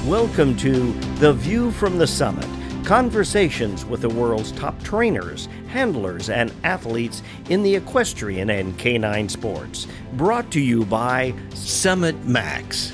Welcome to The View from the Summit, conversations with the world's top trainers, handlers, and athletes in the equestrian and canine sports. Brought to you by Summit Max.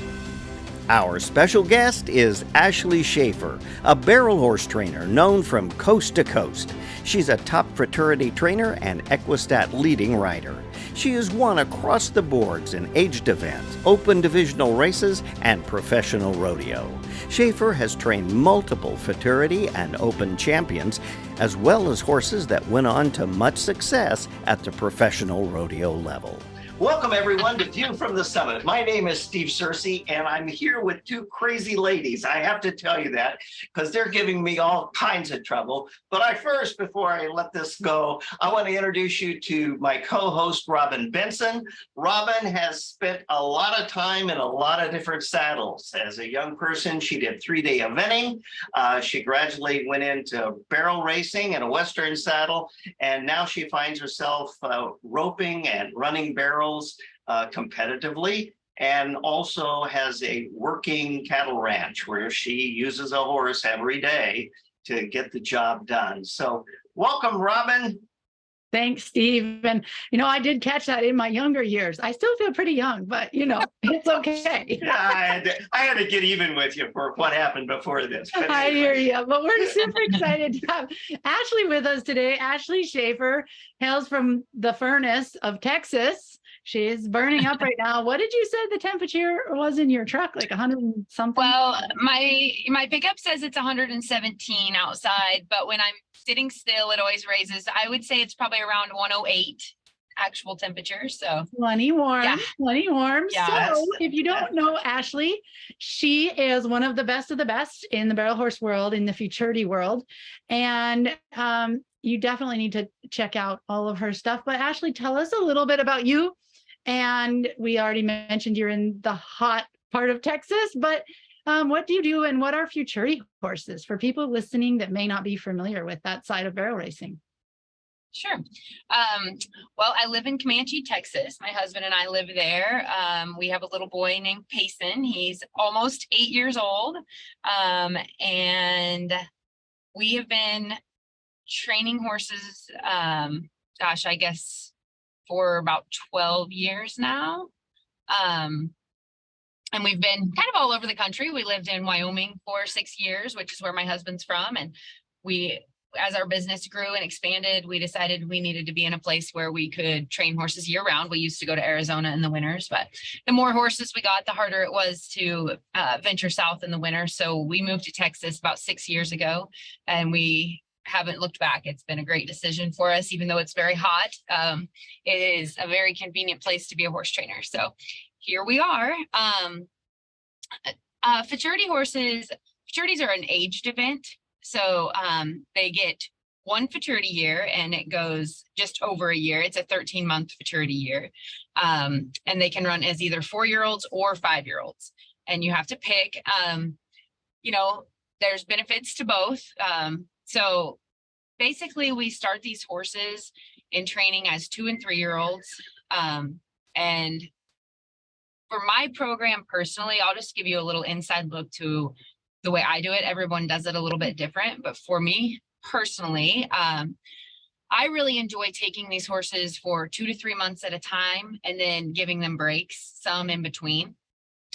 Our special guest is Ashley Schafer, a barrel horse trainer known from coast to coast. She's a top Futurity trainer and Equistat leading rider. She has won across the boards in aged events, open divisional races, and professional rodeo. Schafer has trained multiple Futurity and open champions, as well as horses that went on to much success at the professional rodeo level. Welcome, everyone, to View from the Summit. My name is Steve Scearcy, and I'm here with two crazy ladies. I have to tell you that because they're giving me all kinds of trouble. But before I let this go, I want to introduce you to my co-host, Robin Benson. Robin has spent a lot of time in a lot of different saddles. As a young person, she did 3-day eventing. She gradually went into barrel racing in a Western saddle, and now she finds herself roping and running barrels competitively, and also has a working cattle ranch where she uses a horse every day to get the job done. So welcome, Robin. Thanks, Steve. And, I did catch that in my younger years. I still feel pretty young, but, it's okay. Yeah, I had to get even with you for what happened before this. Anyway. I hear you, but we're super excited to have Ashley with us today. Ashley Schafer hails from the furnace of Texas. She's burning up right now. What did you say the temperature was in your truck? Like 100 and something? Well, my pickup says it's 117 outside, but when I'm sitting still, it always raises. I would say it's probably around 108 actual temperature. So plenty warm, yeah. Plenty warm. Yeah. So if you don't know Ashley, she is one of the best in the barrel horse world, in the Futurity world. And you definitely need to check out all of her stuff. But Ashley, tell us a little bit about you. And we already mentioned you're in the hot part of Texas, but what do you do and what are Futurity horses for people listening that may not be familiar with that side of barrel racing? Sure. Well, I live in Comanche, Texas. My husband and I live there. We have a little boy named Payson. He's almost 8 years old. And we have been training horses, I guess, for about 12 years now. And we've been kind of all over the country. We lived in Wyoming for 6 years, which is where my husband's from. And as our business grew and expanded, we decided we needed to be in a place where we could train horses year round. We used to go to Arizona in the winters, but the more horses we got, the harder it was to venture south in the winter. So we moved to Texas about 6 years ago, and we haven't looked back. It's been a great decision for us, even though it's very hot. It is a very convenient place to be a horse trainer. So here we are. Futurity horses, Futurities are an aged event. So they get one Futurity year and it goes just over a year. It's a 13-month Futurity year. And they can run as either 4-year-olds or 5-year-olds. And you have to pick, there's benefits to both. So basically we start these horses in training as 2- and 3-year-olds. And for my program personally, I'll just give you a little inside look to the way I do it. Everyone does it a little bit different, but for me personally, I really enjoy taking these horses for 2 to 3 months at a time and then giving them breaks, some in between.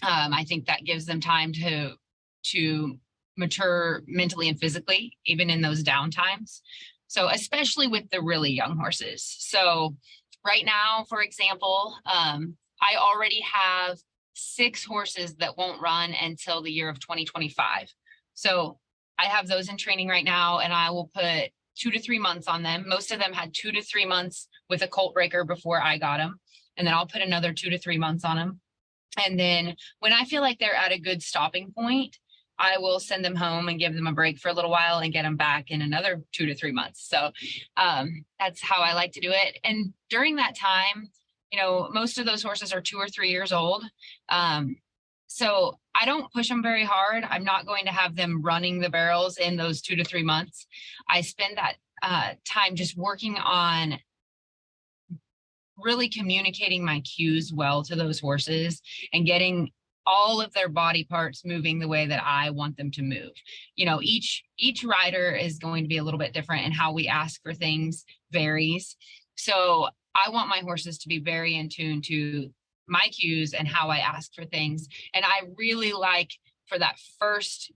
I think that gives them time to mature mentally and physically, even in those down times. So especially with the really young horses. So right now, for example, I already have 6 horses that won't run until the year of 2025. So I have those in training right now, and I will put 2 to 3 months on them. Most of them had 2 to 3 months with a colt breaker before I got them. And then I'll put another 2 to 3 months on them. And then when I feel like they're at a good stopping point, I will send them home and give them a break for a little while and get them back in another 2 to 3 months. So that's how I like to do it. And during that time, most of those horses are 2 or 3 years old. So I don't push them very hard. I'm not going to have them running the barrels in those 2 to 3 months. I spend that time just working on really communicating my cues well to those horses and getting all of their body parts moving the way that I want them to move. You know, each rider is going to be a little bit different, and how we ask for things varies. So I want my horses to be very in tune to my cues and how I ask for things. And I really like for that first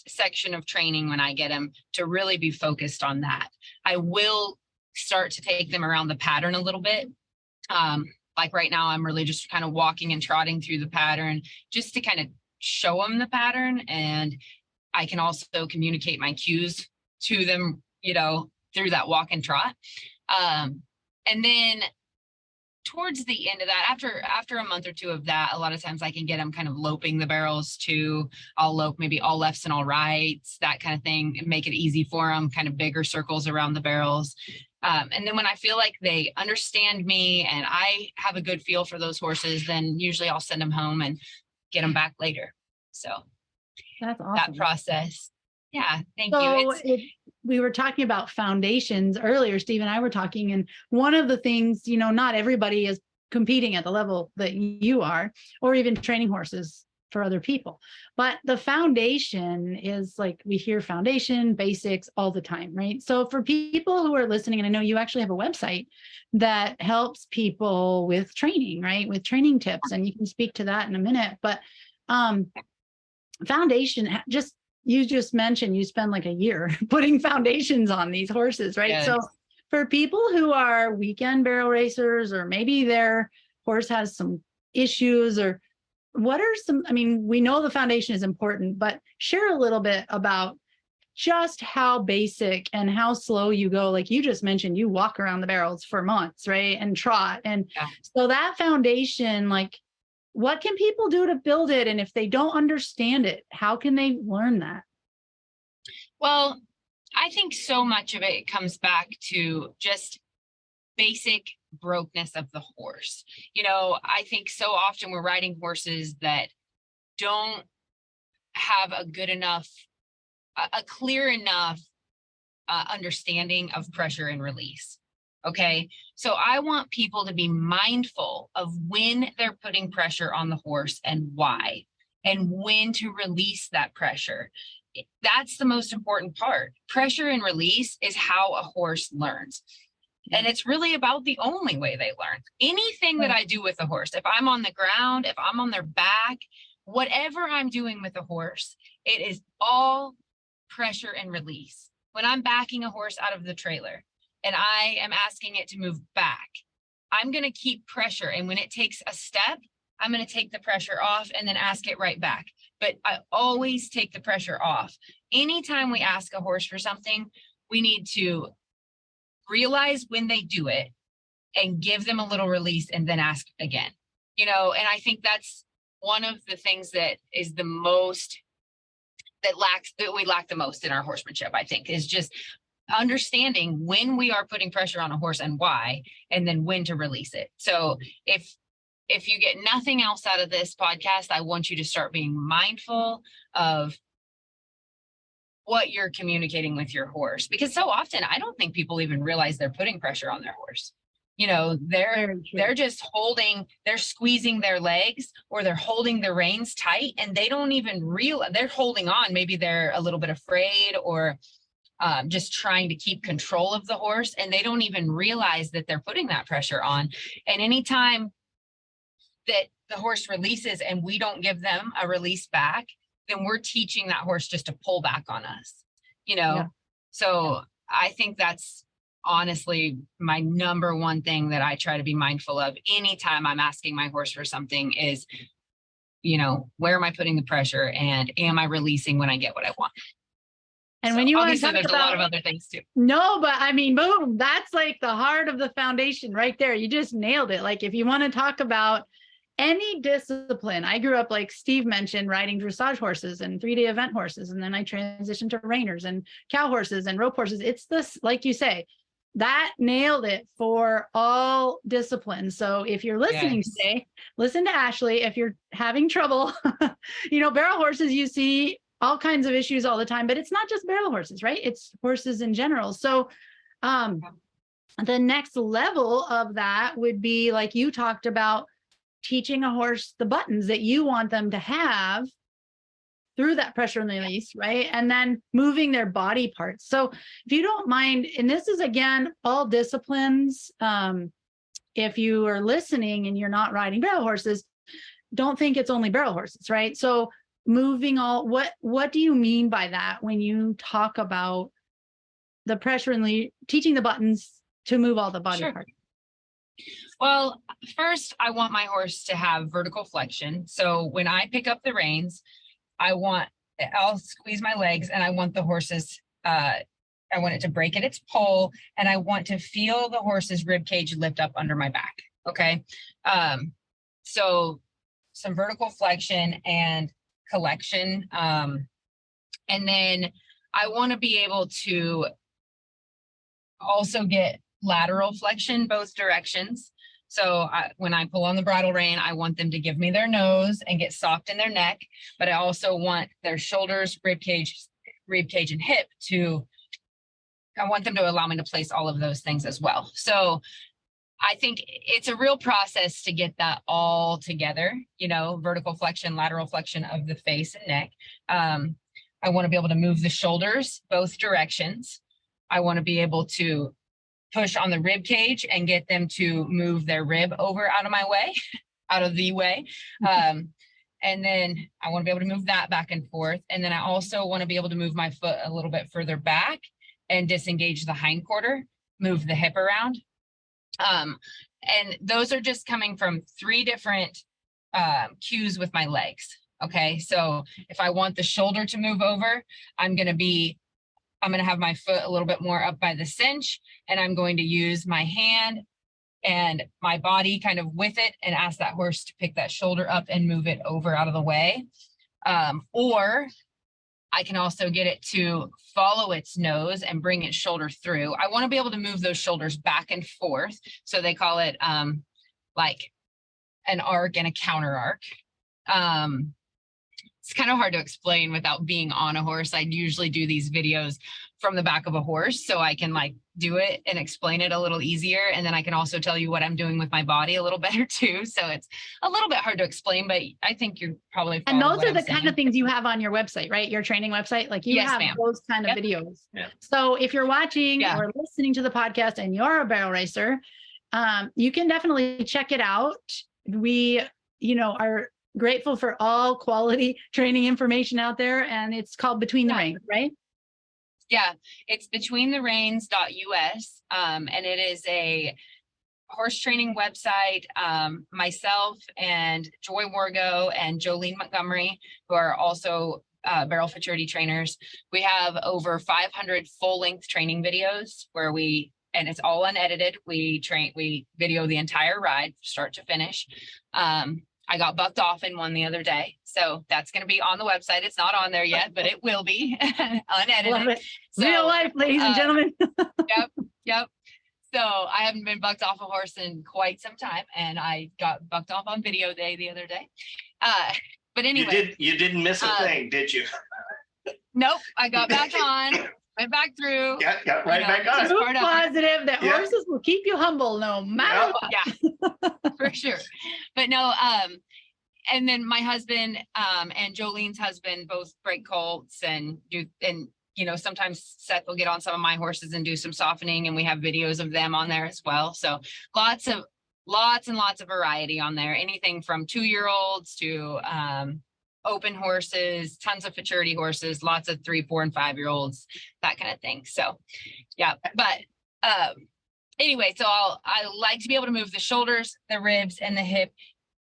section of training when I get them to really be focused on that. I will start to take them around the pattern a little bit. Like right now, I'm really just kind of walking and trotting through the pattern just to kind of show them the pattern. And I can also communicate my cues to them, you know, through that walk and trot. And then towards the end of that, after a month or two of that, a lot of times I can get them kind of loping the barrels too. I'll lope maybe all lefts and all rights, that kind of thing, and make it easy for them, kind of bigger circles around the barrels. And then when I feel like they understand me and I have a good feel for those horses, then usually I'll send them home and get them back later. So that's awesome. That process. Yeah, thank you. We were talking about foundations earlier. Steve and I were talking, and one of the things, you know, not everybody is competing at the level that you are, or even training horses for other people. But the foundation is, like, we hear foundation, basics all the time, right? So for people who are listening, and I know you actually have a website that helps people with training, right? With training tips, and you can speak to that in a minute. But foundation, you just mentioned you spend like a year putting foundations on these horses, right? Yes. So for people who are weekend barrel racers, or maybe their horse has some issues, or what are some, I mean, we know the foundation is important, but share a little bit about just how basic and how slow you go. Like you just mentioned, you walk around the barrels for months, right? And trot. And so that foundation, like, what can people do to build it? And if they don't understand it, how can they learn that? Well, I think so much of it comes back to just basic brokenness of the horse. You know, I think so often we're riding horses that don't have a good enough, a clear enough understanding of pressure and release. Okay, so I want people to be mindful of when they're putting pressure on the horse and why, and when to release that pressure. That's the most important part. Pressure and release is how a horse learns. And it's really about the only way they learn. Anything that I do with a horse, if I'm on the ground, if I'm on their back, whatever I'm doing with a horse, it is all pressure and release. When I'm backing a horse out of the trailer and I am asking it to move back, I'm going to keep pressure. And when it takes a step, I'm going to take the pressure off and then ask it right back. But I always take the pressure off. Anytime we ask a horse for something, we need to realize when they do it and give them a little release and then ask again. You know, and I think that's one of the things that is the most, that we lack the most in our horsemanship, I think, is just understanding when we are putting pressure on a horse and why, and then when to release it. So if you get nothing else out of this podcast, I want you to start being mindful of what you're communicating with your horse, because so often I don't think people even realize they're putting pressure on their horse. You know, they're just they're squeezing their legs, or they're holding the reins tight, and they don't even realize they're holding on. Maybe they're a little bit afraid, or just trying to keep control of the horse, and they don't even realize that they're putting that pressure on. And anytime that the horse releases and we don't give them a release back, then we're teaching that horse just to pull back on us, you know? Yeah. So I think that's honestly my number one thing that I try to be mindful of anytime I'm asking my horse for something is, you know, where am I putting the pressure, and am I releasing when I get what I want? And when you want to talk there's about a lot of other things too. No, but I mean, boom, that's like the heart of the foundation right there. You just nailed it. Like, if you want to talk about any discipline, I grew up, like Steve mentioned, riding dressage horses and 3-day event horses. And then I transitioned to reiners and cow horses and rope horses. It's this, like you say, that nailed it for all disciplines. So if you're listening today, listen to Ashley. If you're having trouble, you know, barrel horses, you see all kinds of issues all the time, but it's not just barrel horses, right? It's horses in general. So the next level of that would be, like you talked about, teaching a horse the buttons that you want them to have through that pressure and release, right? And then moving their body parts. So if you don't mind, and this is again, all disciplines. If you are listening and you're not riding barrel horses, don't think it's only barrel horses, right? So moving all, what do you mean by that when you talk about the pressure and teaching the buttons to move all the body parts? Well, first, I want my horse to have vertical flexion. So when I pick up the reins, I'll squeeze my legs, and I want the horse's, I want it to break at its pole, and I want to feel the horse's rib cage lift up under my back. Okay. So some vertical flexion and collection. And then I want to be able to also get lateral flexion both directions. So when I pull on the bridle rein, I want them to give me their nose and get soft in their neck, but I also want their shoulders, rib cage and hip I want them to allow me to place all of those things as well. So I think it's a real process to get that all together, vertical flexion, lateral flexion of the face and neck. I want to be able to move the shoulders both directions. I want to be able to push on the rib cage and get them to move their rib over out of the way. And then I want to be able to move that back and forth. And then I also want to be able to move my foot a little bit further back and disengage the hindquarter, move the hip around. And those are just coming from 3 different cues with my legs. Okay. So if I want the shoulder to move over, I'm going to have my foot a little bit more up by the cinch, and I'm going to use my hand and my body kind of with it and ask that horse to pick that shoulder up and move it over out of the way. Or I can also get it to follow its nose and bring its shoulder through. I want to be able to move those shoulders back and forth. So they call it like an arc and a counter arc. It's kind of hard to explain without being on a horse. I usually do these videos from the back of a horse so I can do it and explain it a little easier. And then I can also tell you what I'm doing with my body a little better too. So it's a little bit hard to explain, but I think you're probably. And those are the kind of things you have on your website, right? Your training website, Yes, have ma'am. those kind of videos. Yeah. So if you're watching or listening to the podcast and you're a barrel racer, you can definitely check it out. We, are grateful for all quality training information out there, and it's called Between the Reins, right? Yeah, it's betweenthereins.us, and it is a horse training website. Myself and Joy Wargo and Jolene Montgomery, who are also barrel futurity trainers, we have over 500 full-length training videos and it's all unedited. We video the entire ride, start to finish. I got bucked off in one the other day. So that's going to be on the website. It's not on there yet, but it will be unedited. Love it. So, Real life, ladies and gentlemen. Yep. So I haven't been bucked off a horse in quite some time, and I got bucked off on video day the other day. But anyway. You didn't miss a thing, did you? Nope. I got back on, went back through. Got right back on. Proof positive that horses will keep you humble no matter what. Yeah, for sure. But no, and then my husband and Jolene's husband both break colts and sometimes Seth will get on some of my horses and do some softening, and we have videos of them on there as well. So lots and lots of variety on there. Anything from 2-year-olds to open horses, tons of futurity horses, lots of 3, 4, and 5-year-olds, that kind of thing. So yeah, but anyway, so I like to be able to move the shoulders, the ribs, and the hip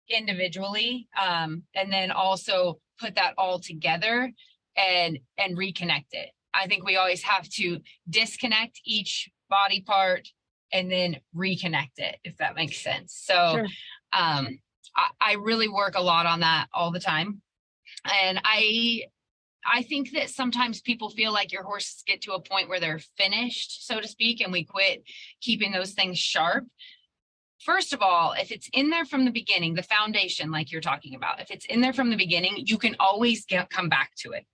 individually, and then also put that all together and reconnect it. I think we always have to disconnect each body part and then reconnect it, if that makes sense. So Sure. I really work a lot on that all the time. And I think that sometimes people feel like your horses get to a point where they're finished, so to speak, and we quit keeping those things sharp. First of all, if it's in there from the beginning, the foundation, like you're talking about, if it's in there from the beginning, you can always come back to it.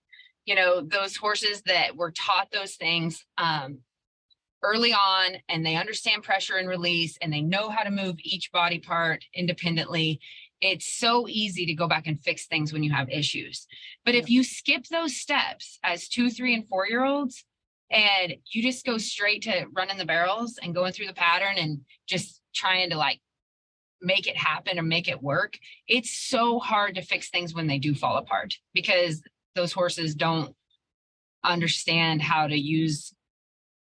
Those horses that were taught those things early on, and they understand pressure and release, and they know how to move each body part independently, It's so easy to go back and fix things when you have issues. But if you skip those steps as 2, 3, and 4-year-olds, and you just go straight to running the barrels and going through the pattern and just trying to like make it happen or make it work, it's so hard to fix things when they do fall apart, because those horses don't understand how to use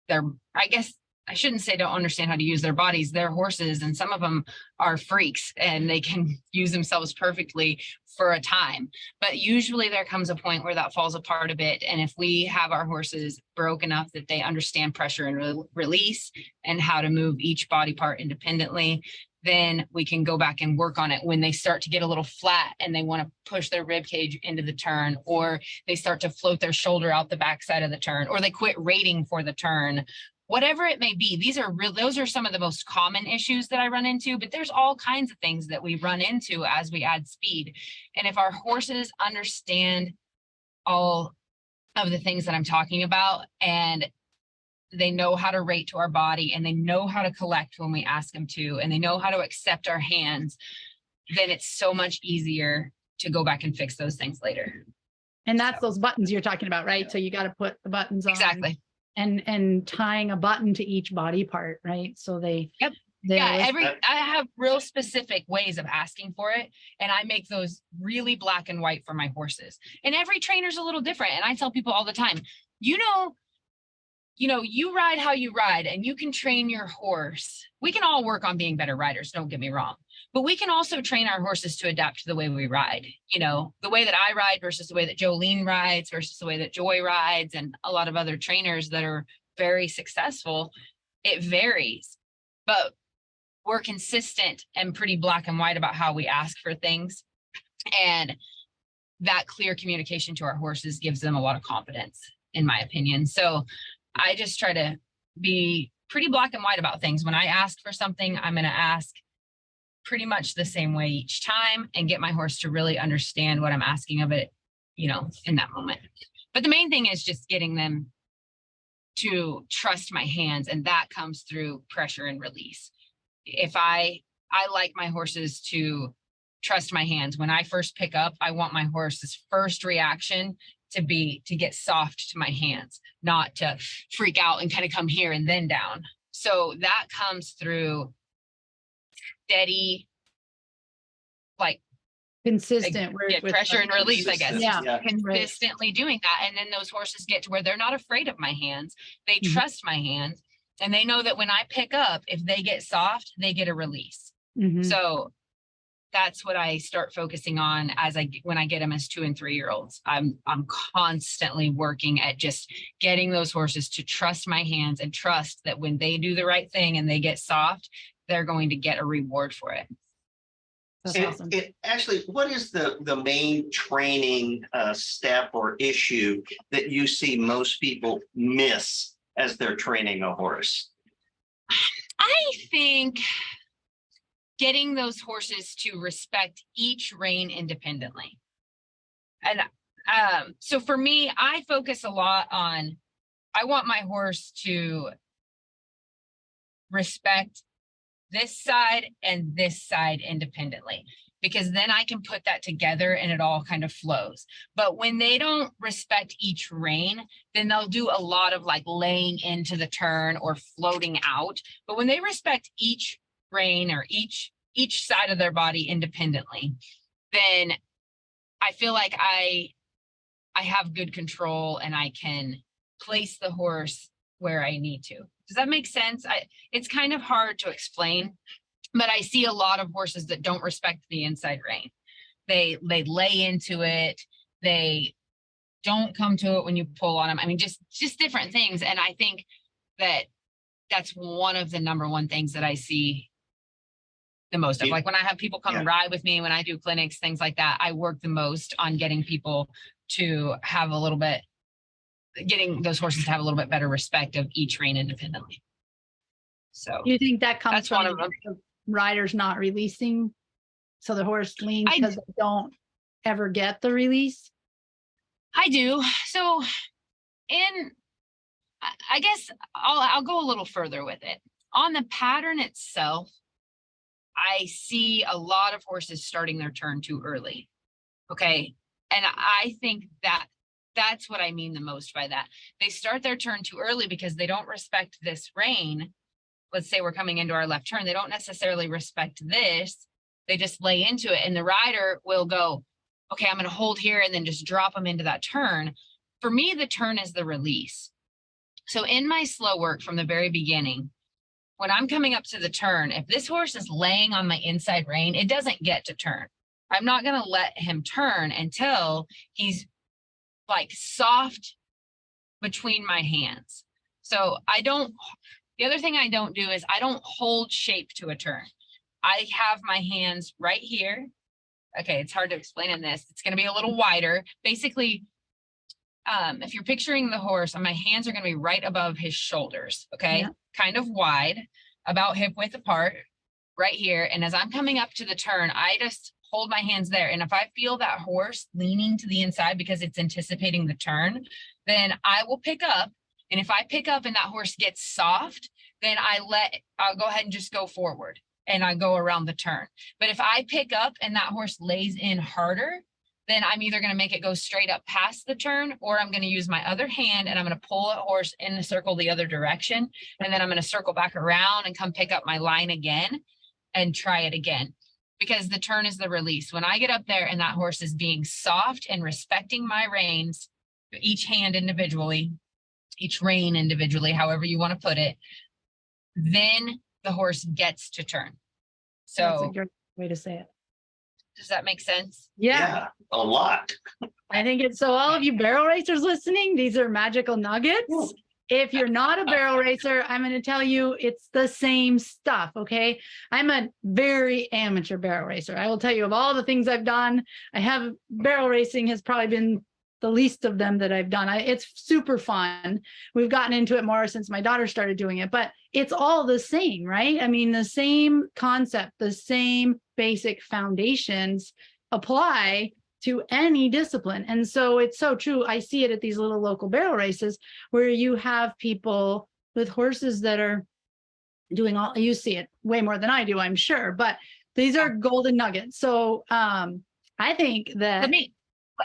their, I guess I shouldn't say don't understand how to use their bodies. They're horses, and some of them are freaks and they can use themselves perfectly for a time. But usually there comes a point where that falls apart a bit. And if we have our horses broke enough that they understand pressure and release and how to move each body part independently, then we can go back and work on it when they start to get a little flat and they want to push their rib cage into the turn, or they start to float their shoulder out the backside of the turn, or they quit rating for the turn. Whatever it may be, those are some of the most common issues that I run into, but there's all kinds of things that we run into as we add speed. And if our horses understand all of the things that I'm talking about, and they know how to rate to our body, and they know how to collect when we ask them to, and they know how to accept our hands, then it's so much easier to go back and fix those things later. And that's those buttons you're talking about, right? So you got to put the buttons on. Exactly. And tying a button to each body part, right? So they, yep. I have real specific ways of asking for it, and I make those really black and white for my horses. And every trainer's a little different. And I tell people all the time, you ride how you ride, and you can train your horse. We can all work on being better riders, don't get me wrong, but we can also train our horses to adapt to the way we ride. The way that I ride versus the way that Jolene rides versus the way that Joy rides, and a lot of other trainers that are very successful, it varies. But we're consistent and pretty black and white about how we ask for things. And that clear communication to our horses gives them a lot of confidence, in my opinion. So I just try to be pretty black and white about things. When I ask for something, I'm going to ask pretty much the same way each time and get my horse to really understand what I'm asking of it, in that moment. But the main thing is just getting them to trust my hands, and that comes through pressure and release. If I like my horses to trust my hands. When I first pick up, I want my horse's first reaction to get soft to my hands, not to freak out and kind of come here and then down. So that comes through steady, consistent pressure and release, I guess. Yeah. Consistently doing that. And then those horses get to where they're not afraid of my hands. They trust my hands, and they know that when I pick up, if they get soft, they get a release. So that's what I start focusing on when I get them as 2 and 3-year-olds. I'm constantly working at just getting those horses to trust my hands and trust that when they do the right thing and they get soft, they're going to get a reward for it. That's awesome. Ashley, what is the main training step or issue that you see most people miss as they're training a horse? I think getting those horses to respect each rein independently. And so for me, I focus a lot on, I want my horse to respect this side and this side independently, because then I can put that together and it all kind of flows. But when they don't respect each rein, then they'll do a lot of laying into the turn or floating out. But when they respect each rein or each side of their body independently, then I feel like I have good control and I can place the horse where I need to. Does that make sense? It's kind of hard to explain, but I see a lot of horses that don't respect the inside rein. They lay into it. They don't come to it when you pull on them. I mean, just different things. And I think that's one of the number one things that I see the most of. When I have people come and ride with me, when I do clinics, things like that, I work the most on getting people to have getting those horses to have a little bit better respect of each rein independently. So you think that comes from one of them. The riders not releasing, so the horse leans because they don't ever get the release? I do. So I guess I'll go a little further with it. On the pattern itself, I see a lot of horses starting their turn too early. Okay. And I think that that's what I mean the most by that. They start their turn too early because they don't respect this rein. Let's say we're coming into our left turn. They don't necessarily respect this. They just lay into it. And the rider will go, okay, I'm going to hold here and then just drop them into that turn. For me, the turn is the release. So in my slow work from the very beginning, when I'm coming up to the turn, if this horse is laying on my inside rein, it doesn't get to turn. I'm not going to let him turn until he's like soft between my hands. So the other thing I don't do is I don't hold shape to a turn. I have my hands right here. Okay, it's hard to explain in this. It's going to be a little wider. Basically, if you're picturing the horse, my hands are going to be right above his shoulders. Okay, yeah. Kind of wide, about hip width apart, right here. And as I'm coming up to the turn, I just hold my hands there. And if I feel that horse leaning to the inside because it's anticipating the turn, then I will pick up. And if I pick up and that horse gets soft, then I'll go ahead and just go forward and I go around the turn. But if I pick up and that horse lays in harder, then I'm either going to make it go straight up past the turn, or I'm going to use my other hand and I'm going to pull a horse in the circle the other direction. And then I'm going to circle back around and come pick up my line again and try it again. Because the turn is the release. When I get up there and that horse is being soft and respecting my reins, each hand individually, each rein individually, however you want to put it, then the horse gets to turn. So that's a good way to say it. Does that make sense? Yeah, a lot. I think it's so. All of you barrel racers listening, these are magical nuggets. If you're not a barrel racer, I'm going to tell you it's the same stuff. Okay. I'm a very amateur barrel racer. I will tell you of all the things I've done, barrel racing has probably been the least of them that I've done. It's super fun. We've gotten into it more since my daughter started doing it, but it's all the same, right? I mean, the same concept, the same basic foundations apply to any discipline. And so it's so true. I see it at these little local barrel races where you have people with horses that are doing you see it way more than I do, I'm sure, but these are golden nuggets. So I think that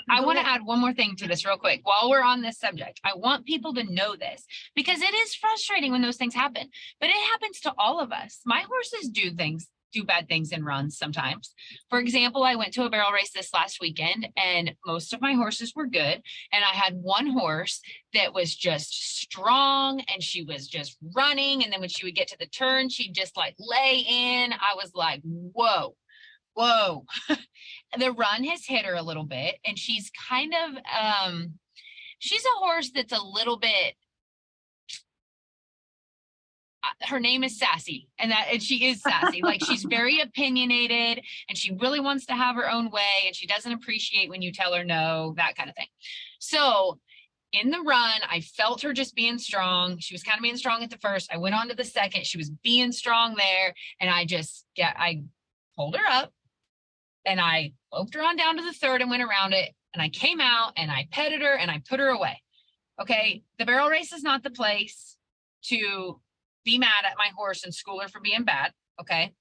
I want to add one more thing to this real quick while we're on this subject. I want people to know this because it is frustrating when those things happen, but it happens to all of us. My horses do bad things in runs sometimes. For example, I went to a barrel race this last weekend and most of my horses were good. And I had one horse that was just strong and she was just running. And then when she would get to the turn, she'd just like lay in. I was like, whoa. The run has hit her a little bit and she's kind of, she's a horse that's a little bit, her name is Sassy and she is sassy. Like she's very opinionated and she really wants to have her own way and she doesn't appreciate when you tell her no, that kind of thing. So in the run, I felt her just being strong. She was kind of being strong at the first. I went on to the second. She was being strong there and I pulled her up and I loped her on down to the third and went around it. And I came out and I petted her and I put her away. Okay. The barrel race is not the place to be mad at my horse and school her for being bad. Okay.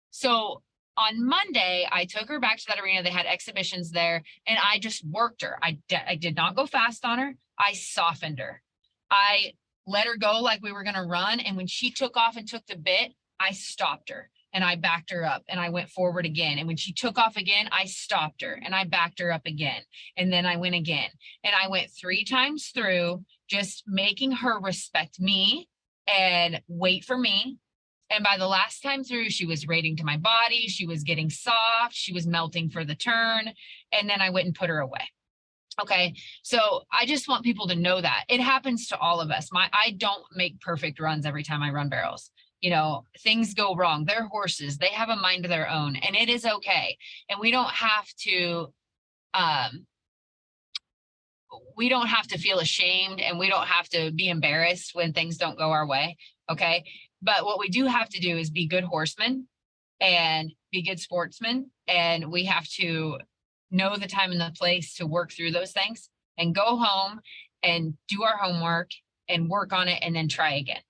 So on Monday, I took her back to that arena. They had exhibitions there and I just worked her. I did not go fast on her. I softened her. I let her go like we were going to run. And when she took off and took the bit, I stopped her. And I backed her up and I went forward again. And when she took off again, I stopped her and I backed her up again. And then I went again. And I went 3 times through, just making her respect me and wait for me. And by the last time through, she was rating to my body. She was getting soft. She was melting for the turn. And then I went and put her away. Okay. So I just want people to know that it happens to all of us. I don't make perfect runs every time I run barrels. You know, things go wrong. They're horses. They have a mind of their own and it is okay. And we don't have to feel ashamed and we don't have to be embarrassed when things don't go our way. Okay. But what we do have to do is be good horsemen and be good sportsmen. And we have to know the time and the place to work through those things and go home and do our homework and work on it and then try again.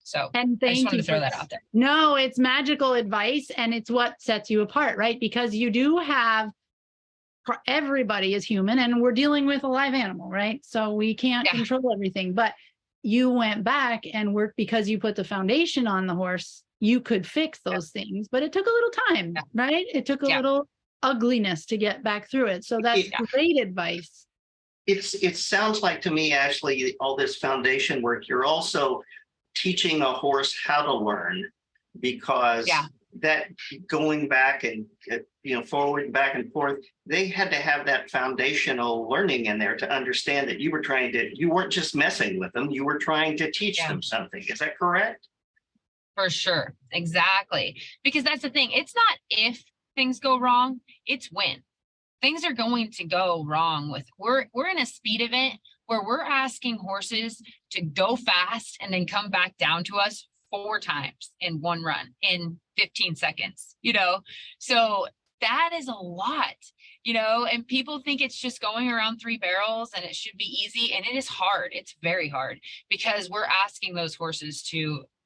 So And I just thank wanted you to throw for that out there. No, it's magical advice, and it's what sets you apart, right? Because you do have, everybody is human, and we're dealing with a live animal, right? So we can't control everything, but you went back and worked because you put the foundation on the horse. You could fix those things, but it took a little time, right? It took a little ugliness to get back through it. So that's great advice. It sounds like to me, Ashley, all this foundation work, you're also teaching a horse how to learn, because that going back and forward and back and forth, they had to have that foundational learning in there to understand that you weren't just messing with them, you were trying to teach them something. Is that correct? For sure. Exactly. Because that's the thing. It's not if things go wrong, it's when. Things are going to go wrong with, we're in a speed event where we're asking horses to go fast and then come back down to us 4 times in one run in 15 seconds, so that is a lot, and people think it's just going around 3 barrels and it should be easy. And it is hard. It's very hard, because we're asking those horses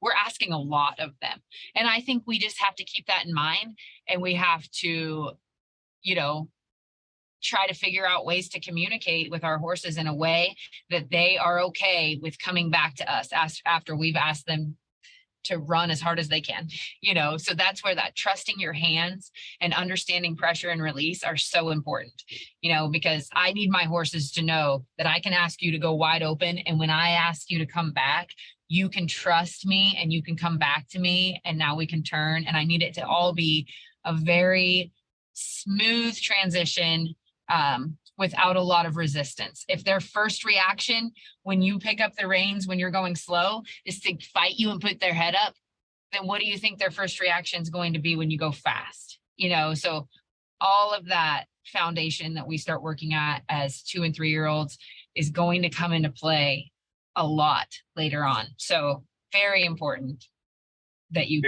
we're asking a lot of them. And I think we just have to keep that in mind, and we have to, try to figure out ways to communicate with our horses in a way that they are okay with coming back to us after we've asked them to run as hard as they can, so that's where that trusting your hands and understanding pressure and release are so important, because I need my horses to know that I can ask you to go wide open. And when I ask you to come back, you can trust me and you can come back to me, and now we can turn. And I need it to all be a very smooth transition, without a lot of resistance. If their first reaction when you pick up the reins when you're going slow is to fight you and put their head up, then what do you think their first reaction is going to be when you go fast? So all of that foundation that we start working at as 2 and 3 year olds is going to come into play a lot later on. So very important that you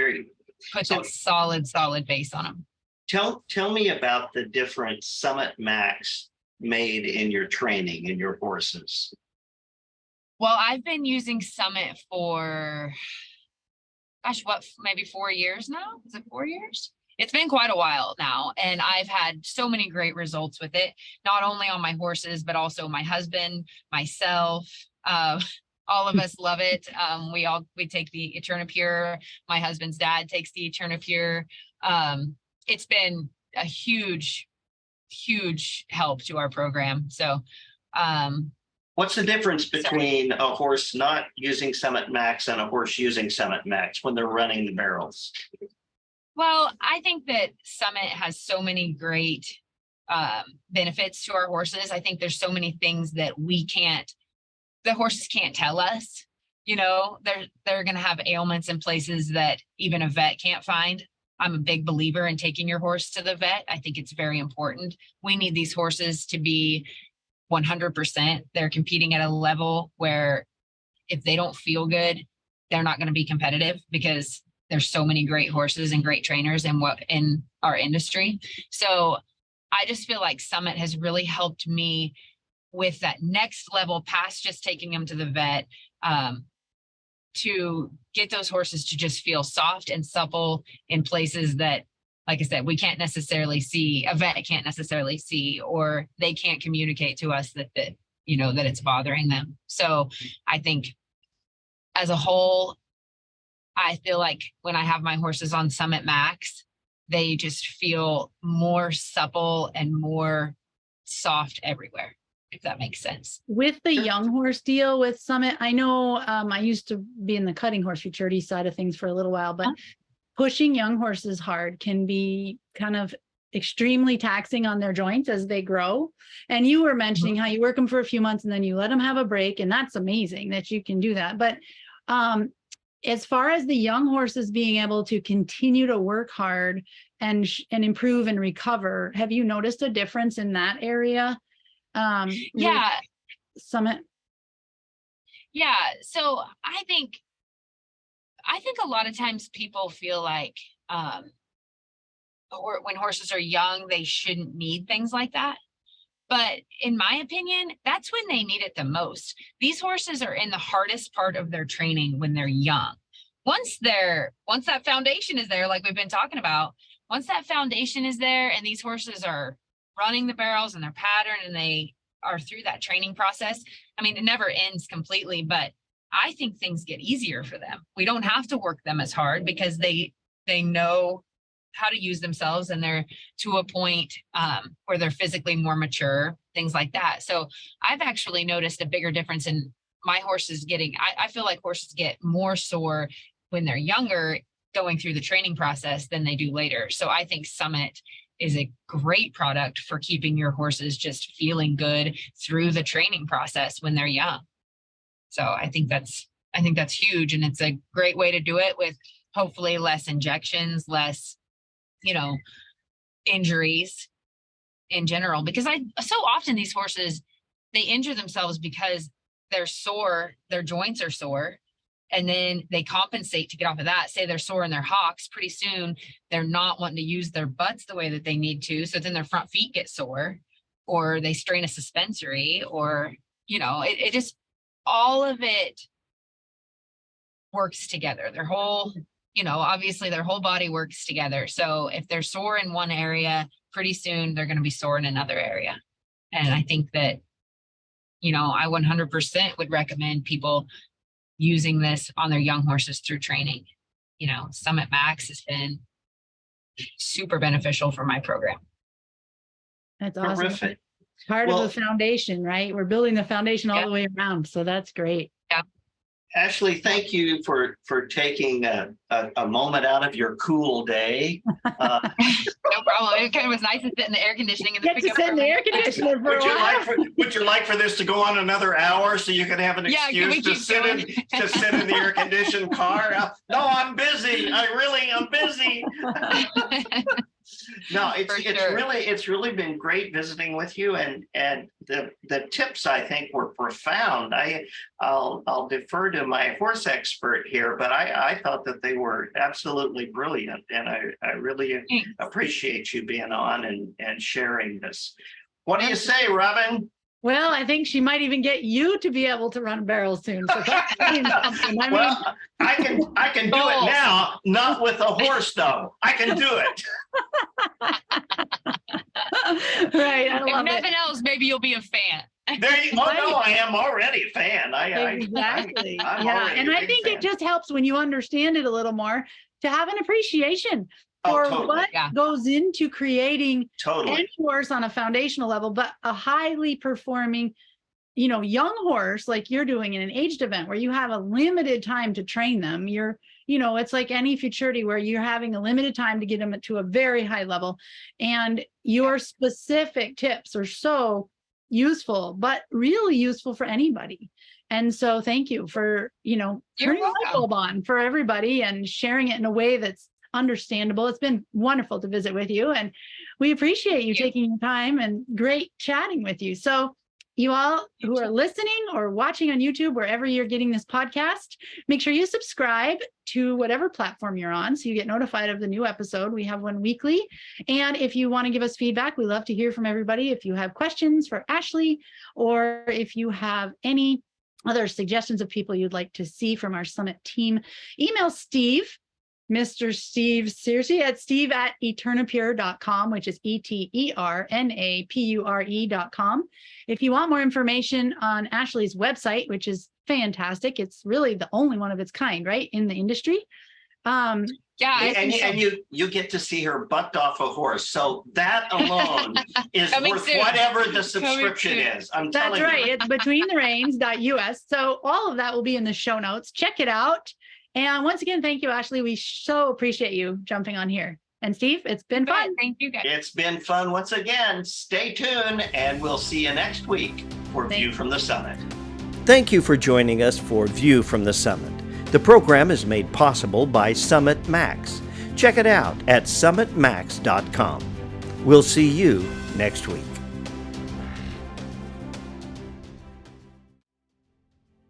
put that solid base on them. Tell me about the different Summit Max made in your training in your horses. Well, I've been using Summit for, maybe 4 years now? Is it 4 years? It's been quite a while now, and I've had so many great results with it, not only on my horses, but also my husband, myself. All of us love it. We take the Eternapure. My husband's dad takes the Eternapure. It's been a huge help to our program. So, what's the difference between a horse not using Summit Max and a horse using Summit Max when they're running the barrels? Well, I think that Summit has so many great benefits to our horses. I think there's so many things that the horses can't tell us. They're going to have ailments in places that even a vet can't find. I'm a big believer in taking your horse to the vet. I think it's very important. We need these horses to be 100%. They're competing at a level where if they don't feel good, they're not going to be competitive, because there's so many great horses and great trainers in our industry. So I just feel like Summit has really helped me with that next level past just taking them to the vet, to get those horses to just feel soft and supple in places that, like I said, we can't necessarily see, a vet can't necessarily see, or they can't communicate to us that it's bothering them. So I think as a whole, I feel like when I have my horses on Summit Max, they just feel more supple and more soft everywhere, if that makes sense. With the young horse deal with Summit, I know I used to be in the cutting horse futurity side of things for a little while, but pushing young horses hard can be kind of extremely taxing on their joints as they grow. And you were mentioning how you work them for a few months and then you let them have a break, and that's amazing that you can do that. But as far as the young horses being able to continue to work hard and improve and recover, have you noticed a difference in that area? Summit. Yeah. So I think a lot of times people feel like, or when horses are young, they shouldn't need things like that. But in my opinion, that's when they need it the most. These horses are in the hardest part of their training when they're young. once that foundation is there, like we've been talking about, once that foundation is there and these horses are running the barrels and their pattern and they are through that training process, I mean, it never ends completely, but I think things get easier for them. We don't have to work them as hard because they know how to use themselves, and they're to a point where they're physically more mature, things like that. So I've actually noticed a bigger difference in my horses getting, I feel like horses get more sore when they're younger going through the training process than they do later. So I think Summit is a great product for keeping your horses just feeling good through the training process when they're young. So I think that's huge. And it's a great way to do it with hopefully less injections, less, injuries in general, because so often these horses, they injure themselves because they're sore, their joints are sore, and then they compensate to get off of that. Say they're sore in their hocks, pretty soon they're not wanting to use their butts the way that they need to. So then their front feet get sore, or they strain a suspensory, or, it just, all of it works together. Their whole, obviously their whole body works together. So if they're sore in one area, pretty soon they're going to be sore in another area. And I think that, I 100% would recommend people using this on their young horses through training. Summit Max has been super beneficial for my program. That's awesome. Terrific. Part of the foundation, right? We're building the foundation all the way around. So that's great. Yeah. Ashley, thank you for taking a moment out of your cool day. No problem. It kind of was nice to sit in the air conditioning. Get to sit in the air conditioner for a while. Would you like for this to go on another hour so you can have an excuse to sit in the air conditioned car? No, I'm busy. I'm busy. No, it's really been great visiting with you, and the tips I think were profound. I'll defer to my horse expert here, but I thought that they were absolutely brilliant, and I really appreciate you being on and sharing this. What do you say, Robin? Well, I think she might even get you to be able to run a barrel soon. So that's something. I can do it now, not with a horse though. I can do it. Right. I love if nothing else, maybe you'll be a fan. No, I am already a fan. Exactly. I'm and I think it just helps when you understand it a little more to have an appreciation for what goes into creating any horse on a foundational level, but a highly performing, young horse like you're doing in an aged event where you have a limited time to train them. It's like any futurity where you're having a limited time to get them to a very high level, and your specific tips are so useful, but really useful for anybody. And so thank you for, turning the light bulb on for everybody and sharing it in a way that's understandable. It's been wonderful to visit with you, and we appreciate you taking your time, and great chatting with you. So you all who are listening or watching on YouTube, wherever you're getting this podcast, make sure you subscribe to whatever platform you're on so you get notified of the new episode. We have one weekly. And if you want to give us feedback, we love to hear from everybody. If you have questions for Ashley, or if you have any other suggestions of people you'd like to see from our Summit team, email Mr. Steve Scearcy at steve@eternapure.com, which is ETERNAPURE.com. If you want more information on Ashley's website, which is fantastic, it's really the only one of its kind, right, in the industry. And you get to see her bucked off a horse. So that alone is worth whatever the subscription is. I'm telling you. That's right. It's betweenthereins.us. So all of that will be in the show notes. Check it out. And once again, thank you, Ashley. We so appreciate you jumping on here. And Steve, it's been fun. Thank you, guys. It's been fun once again. Stay tuned, and we'll see you next week for View from the Summit. Thank you for joining us for View from the Summit. The program is made possible by Summit Max. Check it out at summitmax.com. We'll see you next week.